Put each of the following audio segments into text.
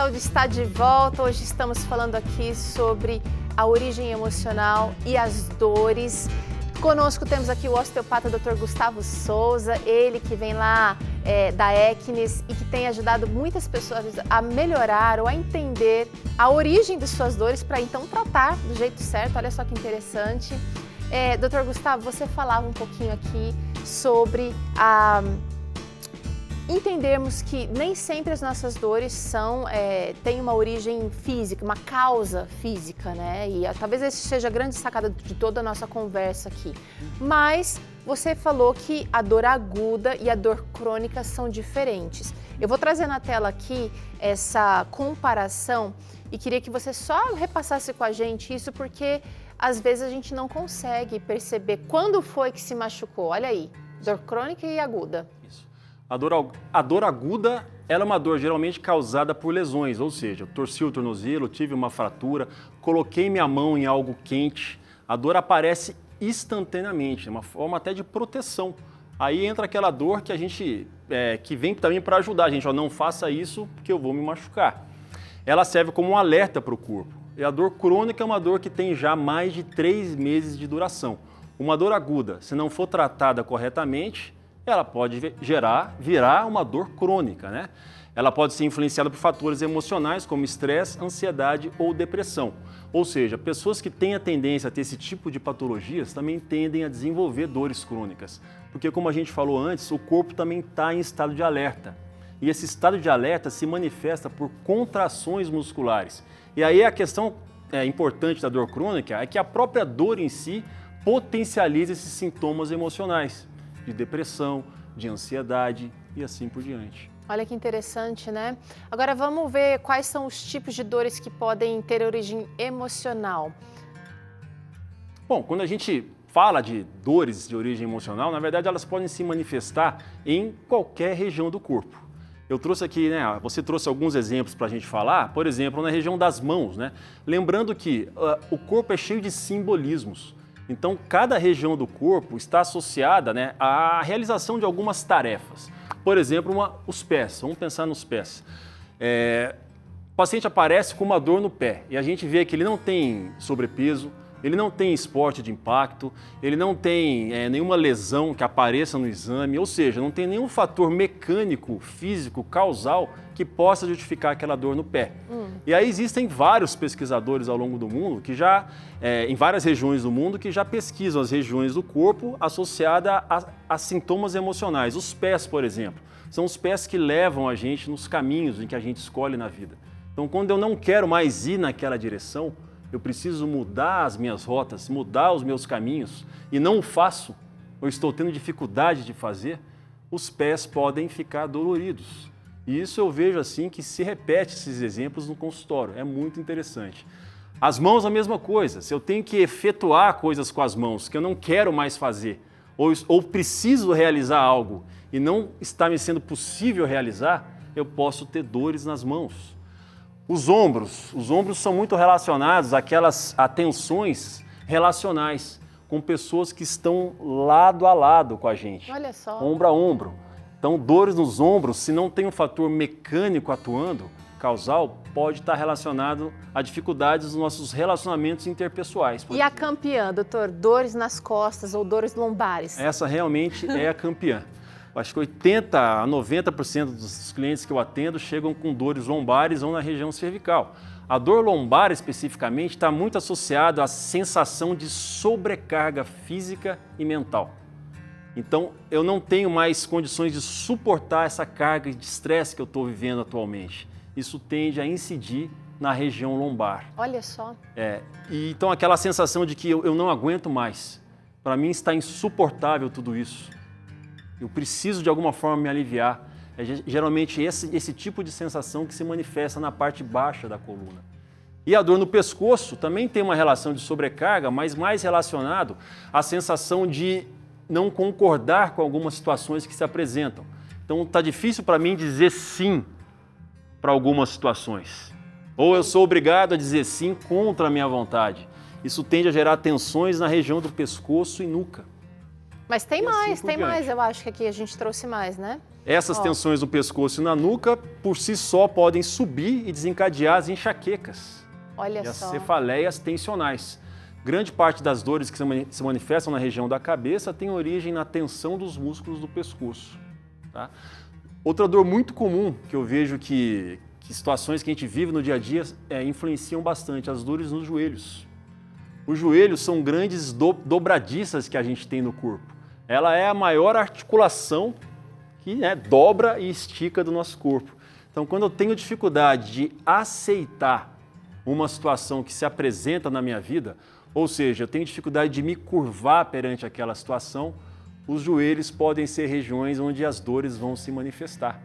Saúde está de volta. Hoje estamos falando aqui sobre a origem emocional e as dores. Conosco temos aqui o osteopata Dr. Gustavo Souza, ele que vem lá da Equines e que tem ajudado muitas pessoas a melhorar ou a entender a origem de suas dores para então tratar do jeito certo. Olha só que interessante. Dr. Gustavo, você falava um pouquinho aqui sobre entendermos que nem sempre as nossas dores têm uma origem física, uma causa física, né? E talvez essa seja a grande sacada de toda a nossa conversa aqui. Mas você falou que a dor aguda e a dor crônica são diferentes. Eu vou trazer na tela aqui essa comparação e queria que você só repassasse com a gente isso, porque às vezes a gente não consegue perceber quando foi que se machucou. Olha aí, dor crônica e aguda. Isso. A dor aguda, ela é uma dor geralmente causada por lesões, ou seja, eu torci o tornozelo, tive uma fratura, coloquei minha mão em algo quente, a dor aparece instantaneamente, é uma forma até de proteção. Aí entra aquela dor que a gente, que vem também para ajudar a gente, não faça isso porque eu vou me machucar. Ela serve como um alerta para o corpo. E a dor crônica é uma dor que tem já mais de 3 meses de duração. Uma dor aguda, se não for tratada corretamente, ela pode virar uma dor crônica, né? Ela pode ser influenciada por fatores emocionais como estresse, ansiedade ou depressão. Ou seja, pessoas que têm a tendência a ter esse tipo de patologias também tendem a desenvolver dores crônicas. Porque, como a gente falou antes, o corpo também está em estado de alerta. E esse estado de alerta se manifesta por contrações musculares. E aí a questão importante da dor crônica é que a própria dor em si potencializa esses sintomas emocionais, de depressão, de ansiedade e assim por diante. Olha que interessante, né? Agora vamos ver quais são os tipos de dores que podem ter origem emocional. Bom, quando a gente fala de dores de origem emocional, na verdade elas podem se manifestar em qualquer região do corpo. Eu trouxe aqui, né, você trouxe alguns exemplos para a gente falar, por exemplo, na região das mãos, né? Lembrando que o corpo é cheio de simbolismos. Então, cada região do corpo está associada, né, à realização de algumas tarefas. Por exemplo, os pés. Vamos pensar nos pés. O paciente aparece com uma dor no pé e a gente vê que ele não tem sobrepeso, ele não tem esporte de impacto, ele não tem nenhuma lesão que apareça no exame, ou seja, não tem nenhum fator mecânico, físico, causal que possa justificar aquela dor no pé. E aí existem vários pesquisadores ao longo do mundo, que já, em várias regiões do mundo, que já pesquisam as regiões do corpo associadas a sintomas emocionais. Os pés, por exemplo, são os pés que levam a gente nos caminhos em que a gente escolhe na vida. Então, quando eu não quero mais ir naquela direção, eu preciso mudar as minhas rotas, mudar os meus caminhos e não o faço, ou estou tendo dificuldade de fazer, os pés podem ficar doloridos. E isso eu vejo assim que se repete esses exemplos no consultório, é muito interessante. As mãos a mesma coisa, se eu tenho que efetuar coisas com as mãos que eu não quero mais fazer, ou preciso realizar algo e não está me sendo possível realizar, eu posso ter dores nas mãos. Os ombros são muito relacionados àquelas tensões relacionais com pessoas que estão lado a lado com a gente. Olha só. Ombro a ombro. Então, dores nos ombros, se não tem um fator mecânico atuando, causal, pode estar relacionado a dificuldades dos nossos relacionamentos interpessoais. E a campeã, doutor? Dores nas costas ou dores lombares? Essa realmente é a campeã. Acho que 80% a 90% dos clientes que eu atendo chegam com dores lombares ou na região cervical. A dor lombar, especificamente, está muito associada à sensação de sobrecarga física e mental. Então, eu não tenho mais condições de suportar essa carga de estresse que eu estou vivendo atualmente. Isso tende a incidir na região lombar. Olha só. E então, aquela sensação de que eu não aguento mais. Para mim, está insuportável tudo isso. Eu preciso de alguma forma me aliviar. É geralmente esse tipo de sensação que se manifesta na parte baixa da coluna. E a dor no pescoço também tem uma relação de sobrecarga, mas mais relacionado à sensação de não concordar com algumas situações que se apresentam. Então está difícil para mim dizer sim para algumas situações. Ou eu sou obrigado a dizer sim contra a minha vontade. Isso tende a gerar tensões na região do pescoço e nuca. Mas tem E assim mais, por tem diante. mais. Eu acho que aqui a gente trouxe mais, né? Essas Ó. tensões no pescoço e na nuca, por si só, podem subir e desencadear as enxaquecas Olha e as só. cefaleias tensionais. Grande parte das dores que se manifestam na região da cabeça tem origem na tensão dos músculos do pescoço. Tá? Outra dor muito comum que eu vejo que situações que a gente vive no dia a dia influenciam bastante, as dores nos joelhos. Os joelhos são grandes dobradiças que a gente tem no corpo. Ela é a maior articulação que dobra e estica do nosso corpo. Então, quando eu tenho dificuldade de aceitar uma situação que se apresenta na minha vida, ou seja, eu tenho dificuldade de me curvar perante aquela situação, os joelhos podem ser regiões onde as dores vão se manifestar.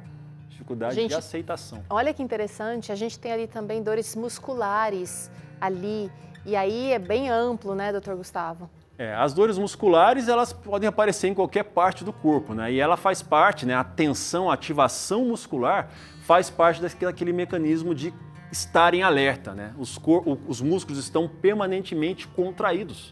Dificuldade de aceitação. Olha que interessante, a gente tem ali também dores musculares ali, e aí é bem amplo, né, doutor Gustavo? As dores musculares, elas podem aparecer em qualquer parte do corpo, né? E ela faz parte, né, a tensão, a ativação muscular faz parte daquele mecanismo de estar em alerta, né? Os músculos estão permanentemente contraídos.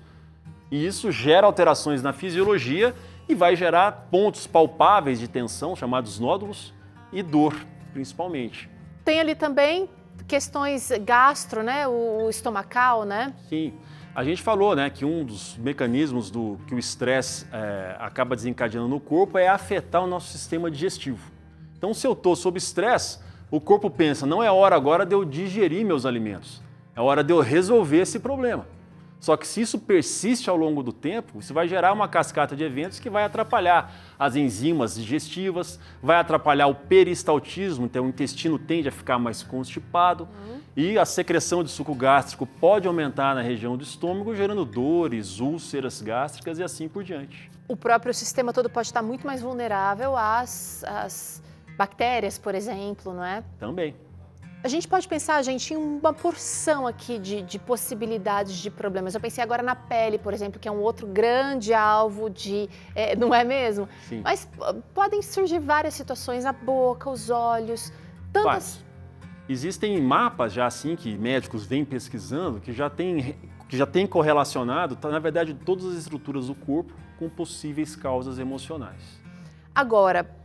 E isso gera alterações na fisiologia e vai gerar pontos palpáveis de tensão, chamados nódulos, e dor, principalmente. Tem ali também questões gastro, né? O estomacal, né? Sim. A gente falou, né, que um dos mecanismos que o estresse acaba desencadeando no corpo é afetar o nosso sistema digestivo. Então, se eu estou sob estresse, o corpo pensa, não é hora agora de eu digerir meus alimentos, é hora de eu resolver esse problema. Só que se isso persiste ao longo do tempo, isso vai gerar uma cascata de eventos que vai atrapalhar as enzimas digestivas, vai atrapalhar o peristaltismo, então o intestino tende a ficar mais constipado e a secreção de suco gástrico pode aumentar na região do estômago, gerando dores, úlceras gástricas e assim por diante. O próprio sistema todo pode estar muito mais vulnerável às bactérias, por exemplo, não é? Também. A gente pode pensar, gente, em uma porção aqui de possibilidades de problemas. Eu pensei agora na pele, por exemplo, que é um outro grande alvo não é mesmo? Sim. Mas podem surgir várias situações, a boca, os olhos, tantas... Existem mapas já assim que médicos vêm pesquisando que já tem correlacionado, na verdade, todas as estruturas do corpo com possíveis causas emocionais. Agora,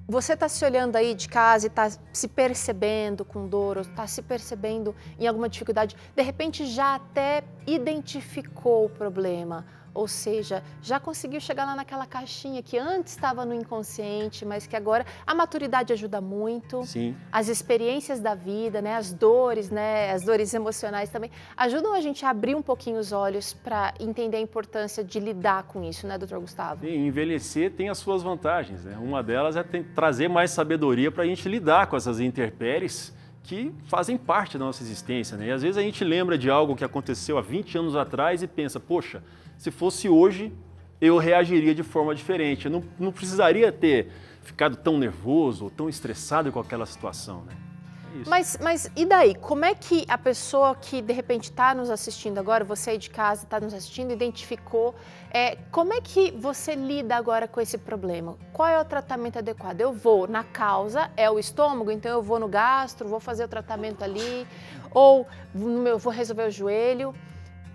você está se olhando aí de casa e está se percebendo com dor, ou está se percebendo em alguma dificuldade, de repente já até identificou o problema, ou seja, já conseguiu chegar lá naquela caixinha que antes estava no inconsciente, mas que agora a maturidade ajuda muito. Sim. As experiências da vida, né, as dores emocionais também, ajudam a gente a abrir um pouquinho os olhos para entender a importância de lidar com isso, né, doutor Gustavo? Sim, envelhecer tem as suas vantagens, né? Uma delas é trazer mais sabedoria para a gente lidar com essas intempéries que fazem parte da nossa existência, né? E às vezes a gente lembra de algo que aconteceu há 20 anos atrás e pensa, poxa, se fosse hoje, eu reagiria de forma diferente. Eu não precisaria ter ficado tão nervoso ou tão estressado com aquela situação, né? É isso. Mas e daí? Como é que a pessoa que de repente está nos assistindo agora, você aí de casa está nos assistindo, identificou, como é que você lida agora com esse problema? Qual é o tratamento adequado? Eu vou na causa, é o estômago, então eu vou no gastro, vou fazer o tratamento ali, ou eu vou resolver o joelho?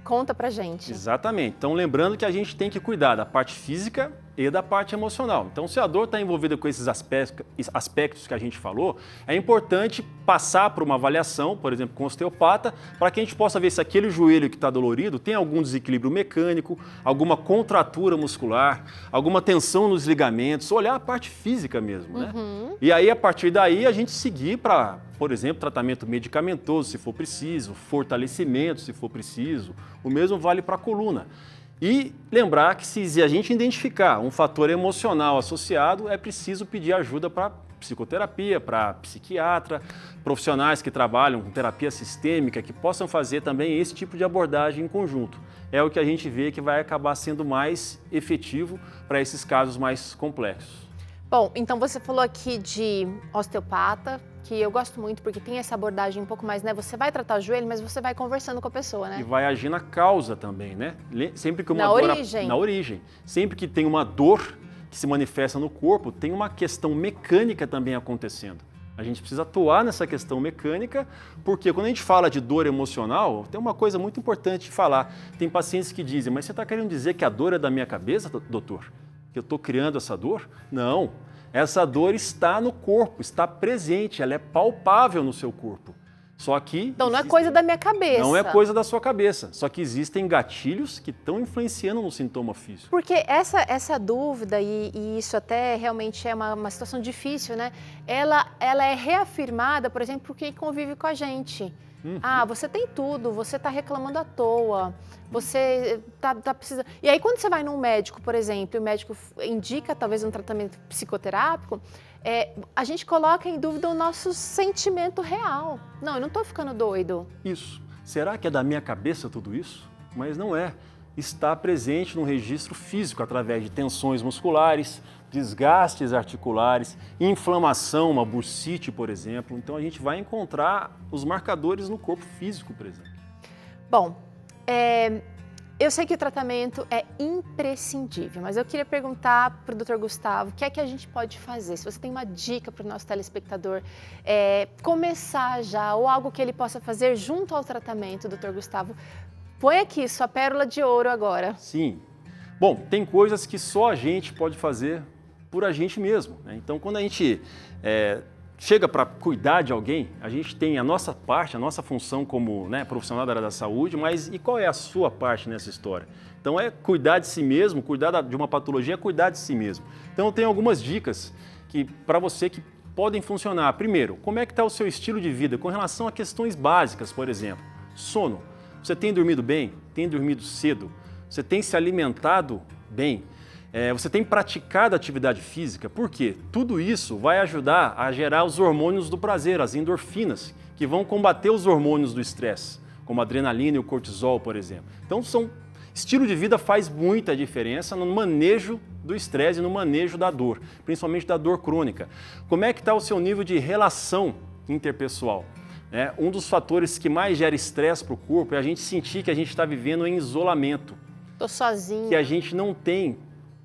Conta pra gente. Exatamente. Então, lembrando que a gente tem que cuidar da parte física e da parte emocional. Então, se a dor está envolvida com esses aspectos que a gente falou, é importante passar por uma avaliação, por exemplo, com o osteopata, para que a gente possa ver se aquele joelho que está dolorido tem algum desequilíbrio mecânico, alguma contratura muscular, alguma tensão nos ligamentos, olhar a parte física mesmo, né? E aí, a partir daí, a gente seguir para, por exemplo, tratamento medicamentoso, se for preciso, fortalecimento, se for preciso. O mesmo vale para a coluna. E lembrar que se a gente identificar um fator emocional associado, é preciso pedir ajuda para psicoterapia, para psiquiatra, profissionais que trabalham com terapia sistêmica, que possam fazer também esse tipo de abordagem em conjunto. É o que a gente vê que vai acabar sendo mais efetivo para esses casos mais complexos. Bom, então você falou aqui de osteopata, que eu gosto muito porque tem essa abordagem um pouco mais, né? Você vai tratar o joelho, mas você vai conversando com a pessoa, né? E vai agir na causa também, né? Sempre que uma Na dor origem. Na origem. Sempre que tem uma dor que se manifesta no corpo, tem uma questão mecânica também acontecendo. A gente precisa atuar nessa questão mecânica, porque quando a gente fala de dor emocional, tem uma coisa muito importante de falar. Tem pacientes que dizem, mas você está querendo dizer que a dor é da minha cabeça, doutor? que eu estou criando essa dor? Não, essa dor está no corpo, está presente, ela é palpável no seu corpo. Só que... Então não é coisa da minha cabeça. Não é coisa da sua cabeça, só que existem gatilhos que estão influenciando no sintoma físico. Porque essa dúvida, e isso até realmente é uma situação difícil, né? Ela é reafirmada, por exemplo, por quem convive com a gente. Ah, você tem tudo, você está reclamando à toa, você tá precisando... E aí quando você vai num médico, por exemplo, e o médico indica talvez um tratamento psicoterápico, a gente coloca em dúvida o nosso sentimento real. Não, eu não estou ficando doido. Isso. Será que é da minha cabeça tudo isso? Mas não é. Está presente no registro físico através de tensões musculares, desgastes articulares, inflamação, uma bursite, por exemplo. Então a gente vai encontrar os marcadores no corpo físico, por exemplo. Bom, eu sei que o tratamento é imprescindível, mas eu queria perguntar para o Dr. Gustavo, o que é que a gente pode fazer? Se você tem uma dica para o nosso telespectador começar já, ou algo que ele possa fazer junto ao tratamento, Dr. Gustavo, põe aqui sua pérola de ouro agora. Sim. Bom, tem coisas que só a gente pode fazer por a gente mesmo, né? Então, quando a gente chega para cuidar de alguém, a gente tem a nossa parte, a nossa função como profissional da área da saúde, mas e qual é a sua parte nessa história? Então, é cuidar de si mesmo, cuidar de uma patologia, é cuidar de si mesmo. Então, eu tenho algumas dicas para você que podem funcionar. Primeiro, como é que está o seu estilo de vida com relação a questões básicas, por exemplo, sono. Você tem dormido bem? Tem dormido cedo? Você tem se alimentado bem? Você tem praticado atividade física? Por quê? Tudo isso vai ajudar a gerar os hormônios do prazer, as endorfinas, que vão combater os hormônios do estresse, como a adrenalina e o cortisol, por exemplo. Então, estilo de vida faz muita diferença no manejo do estresse e no manejo da dor, principalmente da dor crônica. Como é que está o seu nível de relação interpessoal? Um dos fatores que mais gera estresse para o corpo é a gente sentir que a gente está vivendo em isolamento. Estou sozinho. Que a gente não tem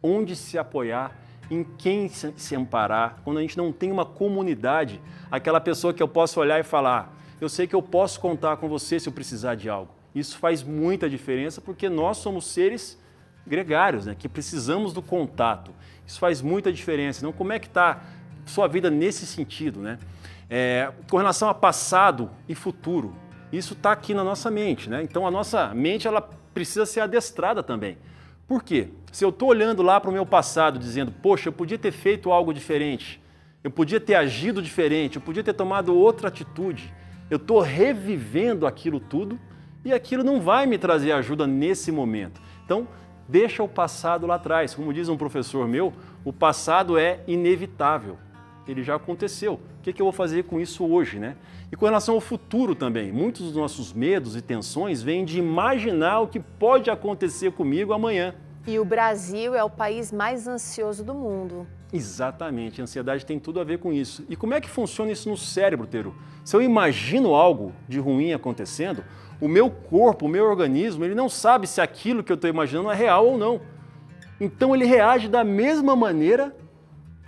onde se apoiar, em quem se amparar, quando a gente não tem uma comunidade, aquela pessoa que eu posso olhar e falar, eu sei que eu posso contar com você se eu precisar de algo. Isso faz muita diferença porque nós somos seres gregários, que precisamos do contato. Isso faz muita diferença. Então, como é que está sua vida nesse sentido, com relação a passado e futuro, isso está aqui na nossa mente, Então a nossa mente ela precisa ser adestrada também. Por quê? Se eu estou olhando lá para o meu passado dizendo, poxa, eu podia ter feito algo diferente, eu podia ter agido diferente, eu podia ter tomado outra atitude, eu estou revivendo aquilo tudo e aquilo não vai me trazer ajuda nesse momento. Então, deixa o passado lá atrás. Como diz um professor meu, o passado é inevitável. Ele já aconteceu. O que eu vou fazer com isso hoje, E com relação ao futuro também, muitos dos nossos medos e tensões vêm de imaginar o que pode acontecer comigo amanhã. E o Brasil é o país mais ansioso do mundo. Exatamente, a ansiedade tem tudo a ver com isso. E como é que funciona isso no cérebro, Teru? Se eu imagino algo de ruim acontecendo, o meu corpo, o meu organismo, ele não sabe se aquilo que eu estou imaginando é real ou não. Então ele reage da mesma maneira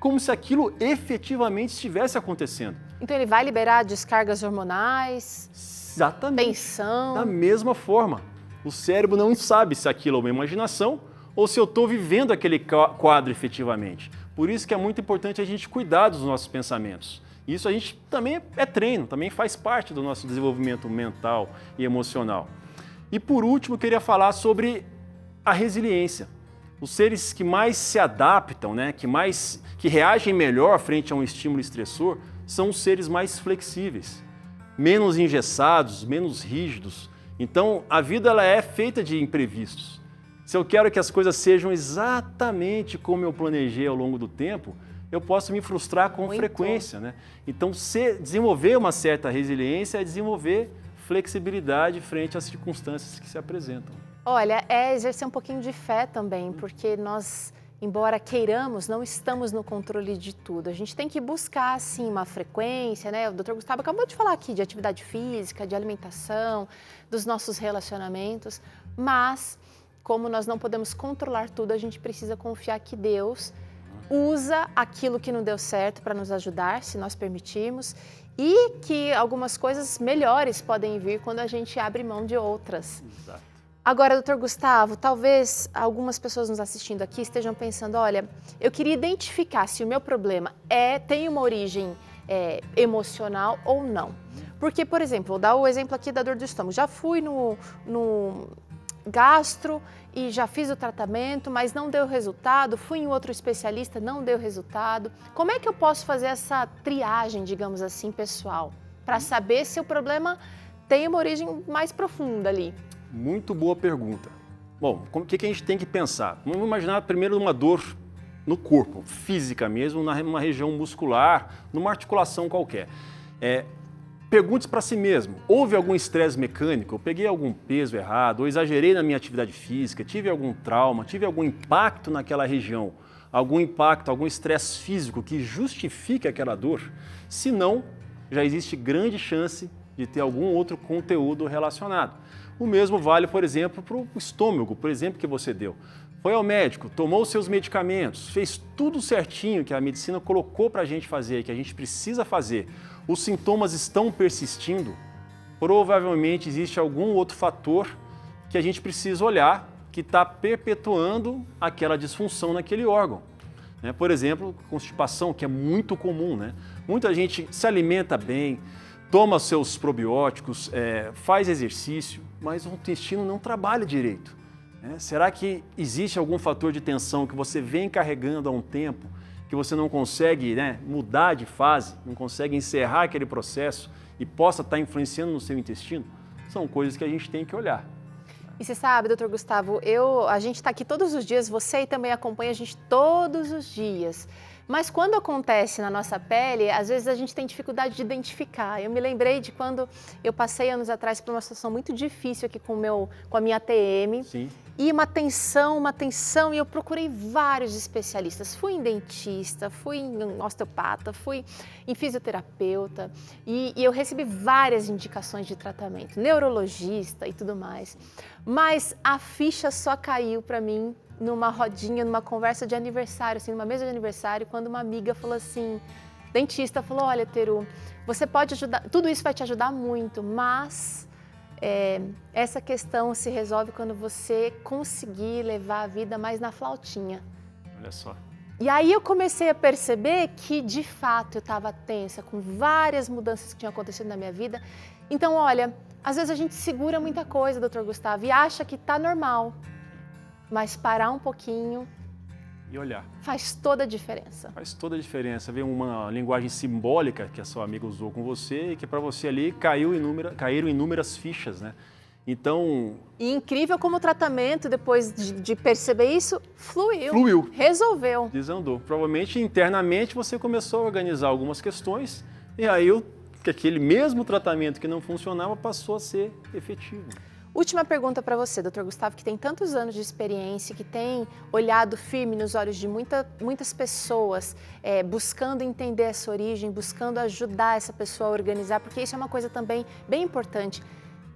como se aquilo efetivamente estivesse acontecendo. Então ele vai liberar descargas hormonais, exatamente, tensão. Da mesma forma. O cérebro não sabe se aquilo é uma imaginação ou se eu estou vivendo aquele quadro efetivamente. Por isso que é muito importante a gente cuidar dos nossos pensamentos. Isso a gente também é treino, também faz parte do nosso desenvolvimento mental e emocional. E por último, eu queria falar sobre a resiliência. Os seres que mais se adaptam, que reagem melhor frente a um estímulo estressor, são os seres mais flexíveis, menos engessados, menos rígidos. Então, a vida ela é feita de imprevistos. Se eu quero que as coisas sejam exatamente como eu planejei ao longo do tempo, eu posso me frustrar com frequência, Então, desenvolver uma certa resiliência é desenvolver flexibilidade frente às circunstâncias que se apresentam. Olha, é exercer um pouquinho de fé também, porque nós, embora queiramos, não estamos no controle de tudo. A gente tem que buscar, assim, uma frequência, O Dr. Gustavo acabou de falar aqui de atividade física, de alimentação, dos nossos relacionamentos, mas como nós não podemos controlar tudo, a gente precisa confiar que Deus usa aquilo que não deu certo para nos ajudar, se nós permitirmos, e que algumas coisas melhores podem vir quando a gente abre mão de outras. Exato. Agora, doutor Gustavo, talvez algumas pessoas nos assistindo aqui estejam pensando, olha, eu queria identificar se o meu problema tem uma origem emocional ou não. Porque, por exemplo, vou dar o exemplo aqui da dor do estômago. Já fui no gastro e já fiz o tratamento, mas não deu resultado. Fui em outro especialista, não deu resultado. Como é que eu posso fazer essa triagem, digamos assim, pessoal, para saber se o problema tem uma origem mais profunda ali? Muito boa pergunta. Bom, o que a gente tem que pensar? Vamos imaginar primeiro uma dor no corpo, física mesmo, numa região muscular, numa articulação qualquer. Pergunte para si mesmo, houve algum estresse mecânico? Eu peguei algum peso errado, ou exagerei na minha atividade física, tive algum trauma, tive algum impacto naquela região, algum impacto, algum estresse físico que justifique aquela dor? Se não, já existe grande chance de ter algum outro conteúdo relacionado. O mesmo vale, por exemplo, para o estômago, por exemplo, que você deu. Foi ao médico, tomou os seus medicamentos, fez tudo certinho que a medicina colocou para a gente fazer, que a gente precisa fazer. Os sintomas estão persistindo, provavelmente existe algum outro fator que a gente precisa olhar que está perpetuando aquela disfunção naquele órgão. Por exemplo, constipação, que é muito comum, né? Muita gente se alimenta bem, toma seus probióticos, faz exercício, mas o intestino não trabalha direito. Será que existe algum fator de tensão que você vem carregando há um tempo, que você não consegue mudar de fase, não consegue encerrar aquele processo e possa estar influenciando no seu intestino? São coisas que a gente tem que olhar. E você sabe, doutor Gustavo, a gente está aqui todos os dias, você também acompanha a gente todos os dias. Mas quando acontece na nossa pele, às vezes a gente tem dificuldade de identificar. Eu me lembrei de quando eu passei anos atrás por uma situação muito difícil aqui com a minha TM. Sim. E uma tensão, e eu procurei vários especialistas. Fui em dentista, fui em osteopata, fui em fisioterapeuta e eu recebi várias indicações de tratamento, neurologista e tudo mais. Mas a ficha só caiu para mim numa rodinha, numa conversa de aniversário, assim, numa mesa de aniversário, quando uma amiga falou assim, dentista, falou, olha, Teru, você pode ajudar, tudo isso vai te ajudar muito, mas essa questão se resolve quando você conseguir levar a vida mais na flautinha. Olha só. E aí eu comecei a perceber que, de fato, eu estava tensa, com várias mudanças que tinham acontecido na minha vida. Então, olha, às vezes a gente segura muita coisa, doutor Gustavo, e acha que está normal. Mas parar um pouquinho e olhar. Faz toda a diferença. Faz toda a diferença. Vem uma linguagem simbólica que a sua amiga usou com você e que para você ali caíram inúmeras fichas, né? Então... E incrível como o tratamento, depois de perceber isso, fluiu. Fluiu. Resolveu. Desandou. Provavelmente, internamente, você começou a organizar algumas questões e aí aquele mesmo tratamento que não funcionava passou a ser efetivo. Última pergunta para você, doutor Gustavo, que tem tantos anos de experiência, que tem olhado firme nos olhos de muitas pessoas, buscando entender essa origem, buscando ajudar essa pessoa a organizar, porque isso é uma coisa também bem importante.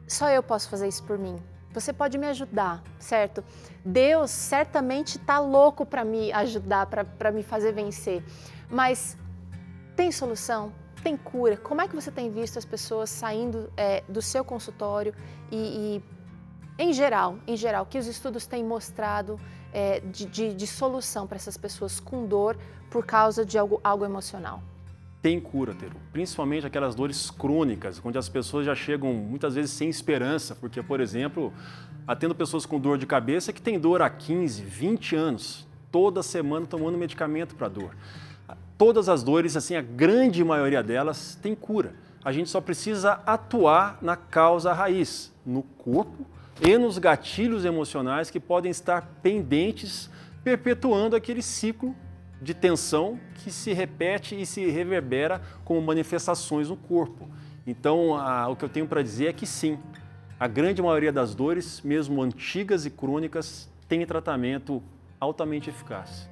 Só eu posso fazer isso por mim. Você pode me ajudar, certo? Deus certamente está louco para me ajudar, para me fazer vencer. Mas tem solução? Tem cura? Como é que você tem visto as pessoas saindo do seu consultório e em geral, que os estudos têm mostrado de solução para essas pessoas com dor por causa de algo emocional? Tem cura, Teru. Principalmente aquelas dores crônicas, onde as pessoas já chegam muitas vezes sem esperança, porque, por exemplo, atendo pessoas com dor de cabeça que têm dor há 15, 20 anos, toda semana tomando medicamento para dor. Todas as dores, assim, a grande maioria delas tem cura. A gente só precisa atuar na causa raiz, no corpo e nos gatilhos emocionais que podem estar pendentes, perpetuando aquele ciclo de tensão que se repete e se reverbera como manifestações no corpo. Então, o que eu tenho para dizer é que sim, a grande maioria das dores, mesmo antigas e crônicas, tem tratamento altamente eficaz.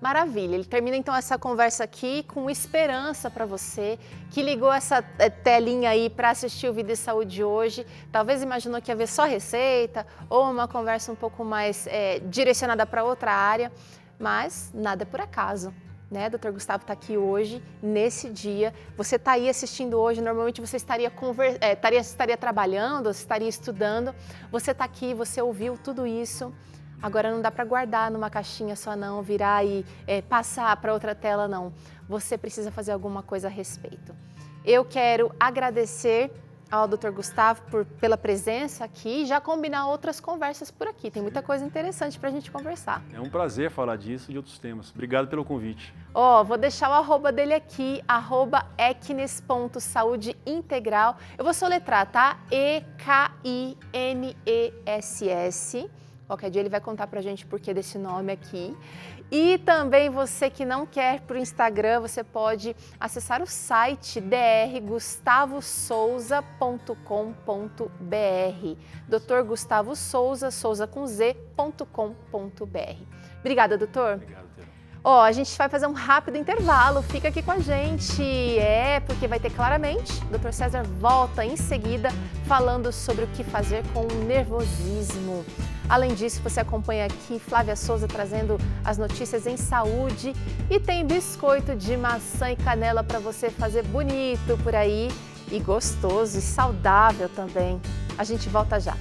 Maravilha, ele termina então essa conversa aqui com esperança para você que ligou essa telinha aí para assistir o Vida e Saúde hoje, talvez imaginou que ia ver só receita ou uma conversa um pouco mais direcionada para outra área, mas nada é por acaso. né? Dr. Gustavo está aqui hoje, nesse dia. Você está aí assistindo hoje, normalmente você estaria trabalhando, estaria estudando. Você está aqui, você ouviu tudo isso. Agora não dá para guardar numa caixinha só não, virar e passar para outra tela não. Você precisa fazer alguma coisa a respeito. Eu quero agradecer ao Dr. Gustavo pela presença aqui e já combinar outras conversas por aqui. Tem muita coisa interessante para a gente conversar. É um prazer falar disso e de outros temas. Obrigado pelo convite. Vou deixar o arroba dele aqui, @ekines.saudeintegral. Eu vou soletrar, tá? EKINESS. Qualquer dia ele vai contar pra gente o porquê desse nome aqui. E também você que não quer para o Instagram, você pode acessar o site drgustavosouza.com.br. Dr. Gustavo Souza, Souza com z.com.br. Obrigada, doutor. Obrigado, Tera. A gente vai fazer um rápido intervalo, fica aqui com a gente. Porque vai ter claramente. O Dr. César volta em seguida falando sobre o que fazer com o nervosismo. Além disso, você acompanha aqui Flávia Souza trazendo as notícias em saúde e tem biscoito de maçã e canela para você fazer bonito por aí e gostoso e saudável também. A gente volta já.